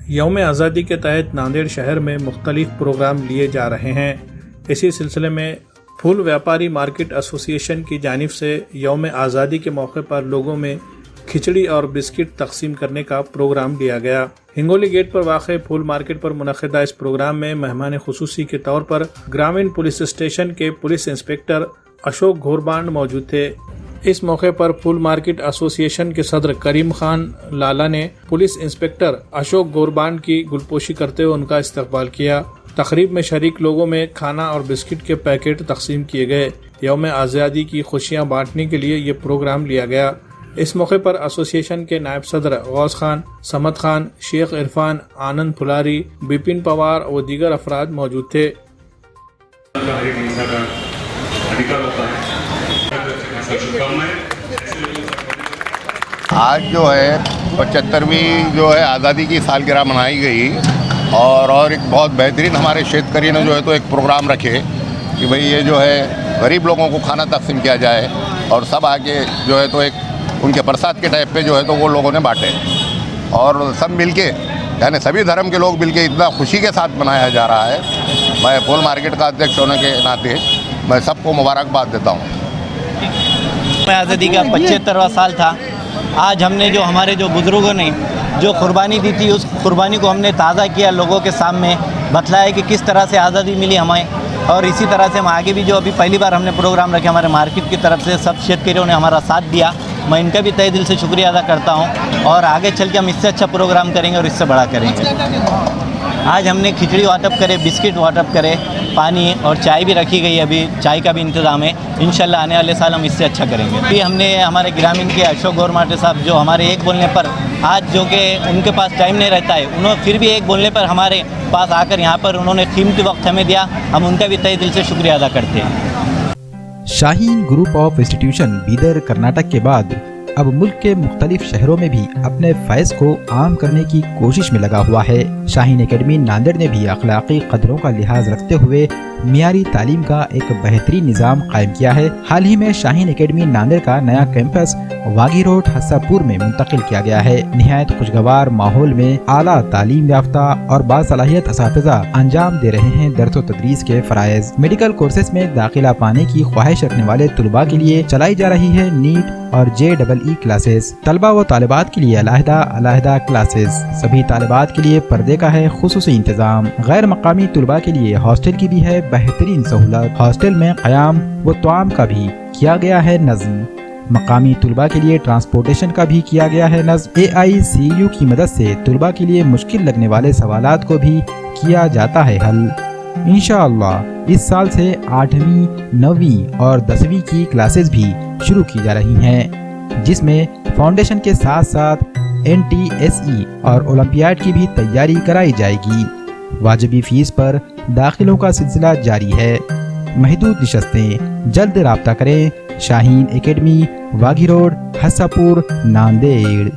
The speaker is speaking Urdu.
یوم آزادی کے تحت ناندیڑ شہر میں مختلف پروگرام لیے جا رہے ہیں۔ اسی سلسلے میں پھول ویاپاری مارکیٹ ایسوسی ایشن کی جانب سے یوم آزادی کے موقع پر لوگوں میں کھچڑی اور بسکٹ تقسیم کرنے کا پروگرام لیا گیا۔ ہنگولی گیٹ پر واقع پھول مارکیٹ پر منعقدہ اس پروگرام میں مہمان خصوصی کے طور پر گرامین پولیس اسٹیشن کے پولیس انسپکٹر اشوک گھوربانڈ موجود تھے۔ اس موقع پر پھول مارکیٹ ایسوسی ایشن کے صدر کریم خان لالا نے پولیس انسپکٹر اشوک گھوربانڈ کی گلپوشی کرتے ہوئے ان کا استقبال کیا۔ تقریب میں شریک لوگوں میں کھانا اور بسکٹ کے پیکٹ تقسیم کیے گئے۔ یوم آزادی کی خوشیاں بانٹنے کے لیے یہ پروگرام لیا گیا۔ اس موقع پر ایسوسی ایشن کے نائب صدر غوث خان، سمد خان، شیخ عرفان، آنند پھلاری، بپن پوار اور دیگر افراد موجود تھے۔ آج جو ہے 75ویں جو ہے آزادی کی سالگرہ منائی گئی اور ایک بہت بہترین ہمارے شیتکری نے جو ہے تو ایک پروگرام رکھے کہ بھئی یہ جو ہے غریب لوگوں کو کھانا تقسیم کیا جائے اور سب آگے جو ہے تو ایک ان کے پرساد کے ٹائپ پہ جو ہے تو وہ لوگوں نے بانٹے اور سب مل کے یعنی سبھی دھرم کے لوگ مل کے اتنا خوشی کے ساتھ منایا جا رہا ہے۔ میں پھول مارکیٹ کا ادھیکش ہونے کے ناطے میں سب کو مبارکباد دیتا ہوں۔ آزادی کا 75واں سال تھا۔ آج ہم نے جو ہمارے جو بزرگوں نے جو قربانی دی تھی اس قربانی کو ہم نے تازہ کیا، لوگوں کے سامنے بتلایا کہ کس طرح سے آزادی ملی ہمیں، اور اسی طرح سے ہم آگے بھی جو ابھی پہلی بار ہم نے پروگرام رکھے ہمارے مارکیٹ کی طرف سے سب شیتکریوں نے ہمارا ساتھ دیا، میں ان کا بھی تہہ دل سے شکریہ ادا کرتا ہوں، اور آگے چل کے ہم اس سے اچھا پروگرام کریں گے اور اس سے بڑا کریں گے۔ آج ہم نے کھچڑی واٹپ کرے، بسکٹ واٹپ کرے، پانی اور چائے بھی رکھی گئی، ابھی چائے کا بھی انتظام ہے، انشاءاللہ آنے والے سال ہم اس سے اچھا کریں گے۔ ابھی ہم نے ہمارے گرامین کے اشوک گھوربانڈ صاحب جو ہمارے ایک بولنے پر آج جو کہ ان کے پاس ٹائم نہیں رہتا ہے، انہوں پھر بھی ایک بولنے پر ہمارے پاس آ کر یہاں پر انہوں نے قیمتی وقت ہمیں دیا، ہم ان کا بھی تہہ دل سے شکریہ ادا کرتے ہیں۔ Shaheen group of institution Bidar Karnataka کے بعد اب ملک کے مختلف شہروں میں بھی اپنے فیض کو عام کرنے کی کوشش میں لگا ہوا ہے۔ شاہین اکیڈمی ناندیڑ نے بھی اخلاقی قدروں کا لحاظ رکھتے ہوئے معیاری تعلیم کا ایک بہترین نظام قائم کیا ہے۔ حال ہی میں شاہین اکیڈمی ناندیڑ کا نیا کیمپس واگی روڈ ہسا پور میں منتقل کیا گیا ہے۔ نہایت خوشگوار ماحول میں اعلیٰ تعلیم یافتہ اور باصلاحیت اساتذہ انجام دے رہے ہیں درس و تدریس کے فرائض۔ میڈیکل کورسز میں داخلہ پانے کی خواہش رکھنے والے طلباء کے لیے چلائی جا رہی ہے نیٹ اور JEE کلاسز۔ طلباء و طالبات کے لیے علیحدہ کلاسز۔ سبھی طالبات کے لیے پردے کا ہے خصوصی انتظام۔ غیر مقامی طلباء کے لیے ہاسٹل کی بھی ہے بہترین سہولت۔ ہاسٹل میں قیام و طعام کا بھی کیا گیا ہے نظم۔ مقامی طلباء کے لیے ٹرانسپورٹیشن کا بھی کیا گیا ہے نظم۔ AICU کی مدد سے طلباء کے لیے مشکل لگنے والے سوالات کو بھی کیا جاتا ہے حل۔ انشاءاللہ اس سال سے 8ویں، 9ویں اور 10ویں کی کلاسز بھی شروع کی جا رہی ہیں، جس میں فاؤنڈیشن کے ساتھ ساتھ NTSE اور اولمپیاڈ کی بھی تیاری کرائی جائے گی۔ واجبی فیس پر داخلوں کا سلسلہ جاری ہے۔ محدود نشستیں، جلد رابطہ کریں۔ شاہین اکیڈمی، واگی روڈ، ہسا پور، ناندیڑ۔